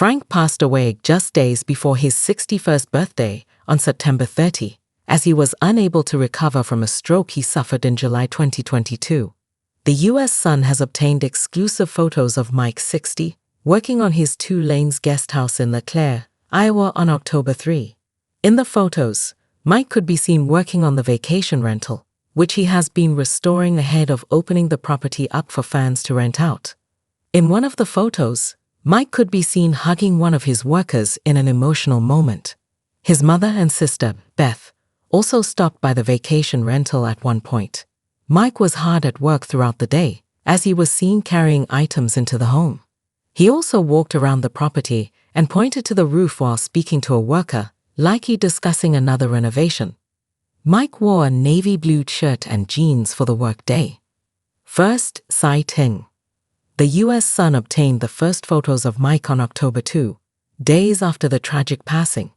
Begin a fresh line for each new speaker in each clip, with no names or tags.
Frank passed away just days before his 61st birthday on September 30, as he was unable to recover from a stroke he suffered in July 2022. The U.S. Sun has obtained exclusive photos of Mike, 60, working on his 2 lanes guest house in LeClaire, Iowa on October 3. In the photos, Mike could be seen working on the vacation rental, which he has been restoring ahead of opening the property up for fans to rent out. In one of the photos, Mike could be seen hugging one of his workers in an emotional moment. His mother and sister, Beth, also stopped by the vacation rental at one point. Mike was hard at work throughout the day, as he was seen carrying items into the home. He also walked around the property and pointed to the roof while speaking to a worker, likely discussing another renovation. Mike wore a navy blue shirt and jeans for the work day. First sighting. The U.S. Sun obtained the first photos of Mike on October 2, days after the tragic passing.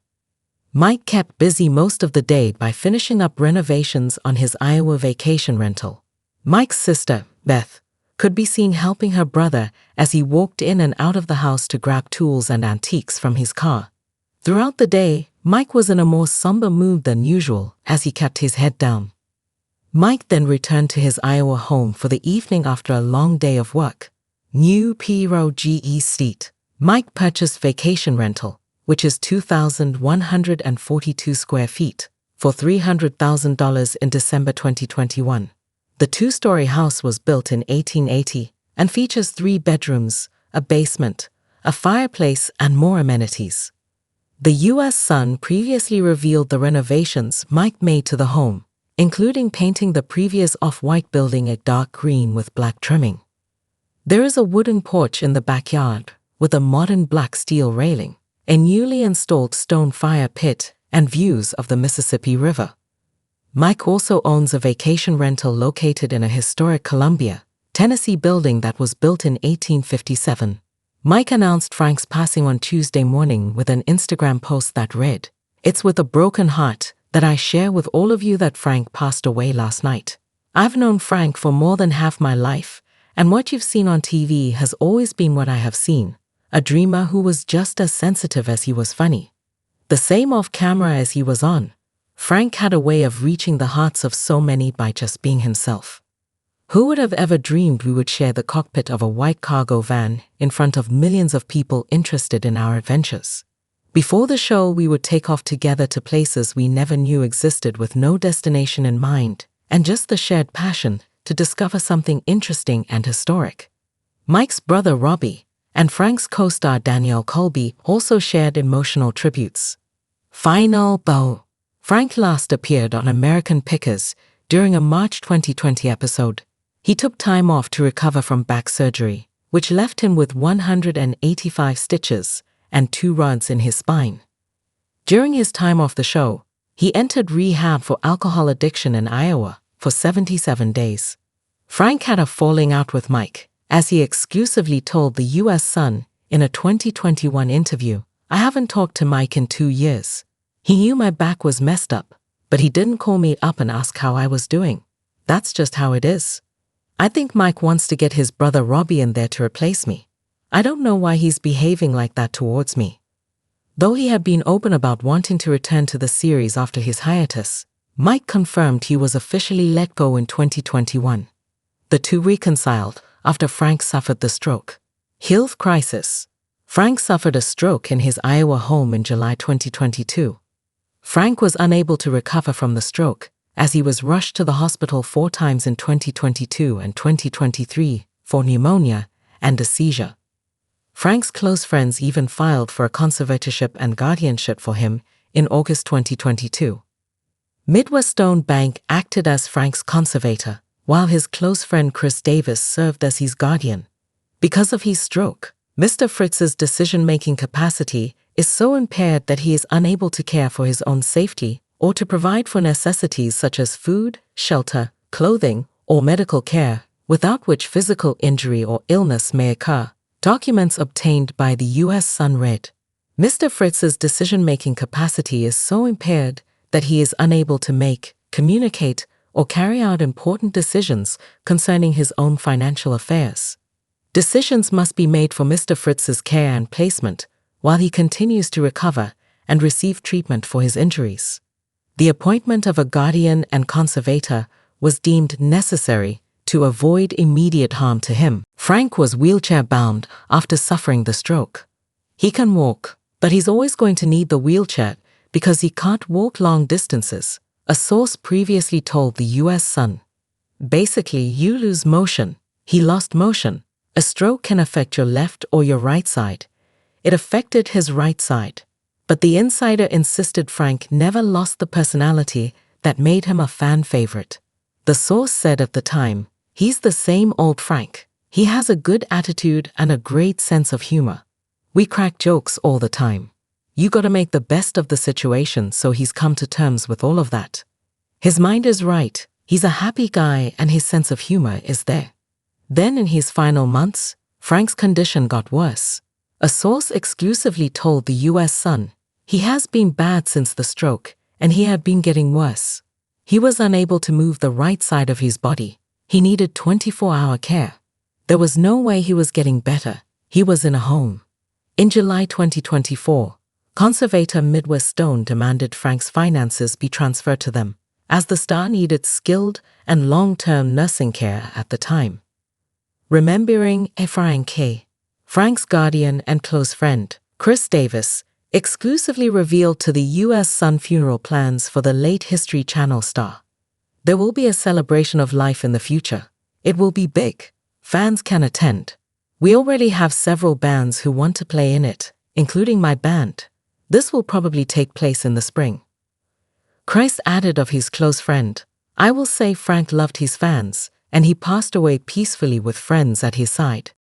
Mike kept busy most of the day by finishing up renovations on his Iowa vacation rental. Mike's sister, Beth, could be seen helping her brother as he walked in and out of the house to grab tools and antiques from his car. Throughout the day, Mike was in a more somber mood than usual as he kept his head down. Mike then returned to his Iowa home for the evening after a long day of work. New PROGE seat. Mike purchased vacation rental, which is 2,142 square feet, for $300,000 in December 2021. The 2-story house was built in 1880 and features 3 bedrooms, a basement, a fireplace, and more amenities. The U.S. Sun previously revealed the renovations Mike made to the home, including painting the previous off-white building a dark green with black trimming. There is a wooden porch in the backyard with a modern black steel railing, a newly installed stone fire pit, and views of the Mississippi River. Mike also owns a vacation rental located in a historic Columbia, Tennessee building that was built in 1857. Mike announced Frank's passing on Tuesday morning with an Instagram post that read, "It's with a broken heart that I share with all of you that Frank passed away last night. I've known Frank for more than half my life, and what you've seen on TV has always been what I have seen. A dreamer who was just as sensitive as he was funny. The same off camera as he was on. Frank had a way of reaching the hearts of so many by just being himself. Who would have ever dreamed we would share the cockpit of a white cargo van in front of millions of people interested in our adventures? Before the show, we would take off together to places we never knew existed with no destination in mind, and just the shared passion to discover something interesting and historic." Mike's brother Robbie and Frank's co-star Danielle Colby also shared emotional tributes. Final bow. Frank last appeared on American Pickers during a March 2020 episode. He took time off to recover from back surgery, which left him with 185 stitches and 2 rods in his spine. During his time off the show, he entered rehab for alcohol addiction in Iowa for 77 days. Frank had a falling out with Mike, as he exclusively told the U.S. Sun in a 2021 interview, "I haven't talked to Mike in 2 years. He knew my back was messed up, but he didn't call me up and ask how I was doing. That's just how it is. I think Mike wants to get his brother Robbie in there to replace me. I don't know why he's behaving like that towards me." Though he had been open about wanting to return to the series after his hiatus, Mike confirmed he was officially let go in 2021. The two reconciled after Frank suffered the stroke. Health crisis. Frank suffered a stroke in his Iowa home in July 2022. Frank was unable to recover from the stroke, as he was rushed to the hospital 4 times in 2022 and 2023 for pneumonia and a seizure. Frank's close friends even filed for a conservatorship and guardianship for him in August 2022. Midwestone Bank acted as Frank's conservator, while his close friend Chris Davis served as his guardian. Because of his stroke, Mr. Fritz's decision-making capacity is so impaired that he is unable to care for his own safety or to provide for necessities such as food, shelter, clothing, or medical care, without which physical injury or illness may occur. Documents obtained by the U.S. Sun read, Mr. Fritz's decision-making capacity is so impaired that he is unable to make, communicate, or carry out important decisions concerning his own financial affairs. Decisions must be made for Mr. Fritz's care and placement, while he continues to recover and receive treatment for his injuries. The appointment of a guardian and conservator was deemed necessary to avoid immediate harm to him. Frank was wheelchair-bound after suffering the stroke. He can walk, but he's always going to need the wheelchair because he can't walk long distances, a source previously told the U.S. Sun. Basically, you lose motion. He lost motion. A stroke can affect your left or your right side. It affected his right side. But the insider insisted Frank never lost the personality that made him a fan favorite. The source said at the time, "He's the same old Frank. He has a good attitude and a great sense of humor. We crack jokes all the time. You gotta make the best of the situation, so he's come to terms with all of that. His mind is right. He's a happy guy and his sense of humor is there." Then in his final months, Frank's condition got worse. A source exclusively told the U.S. Sun, "He has been bad since the stroke, and he had been getting worse. He was unable to move the right side of his body. He needed 24-hour care. There was no way he was getting better. He was in a home." In July 2024, conservator Midwest Stone demanded Frank's finances be transferred to them, as the star needed skilled and long-term nursing care at the time. Remembering Frank, Frank's guardian and close friend, Chris Davis, exclusively revealed to the U.S. Sun funeral plans for the late History Channel star. "There will be a celebration of life in the future. It will be big. Fans can attend. We already have several bands who want to play in it, including my band. This will probably take place in the spring." Chris added of his close friend, "I will say Frank loved his fans, and he passed away peacefully with friends at his side."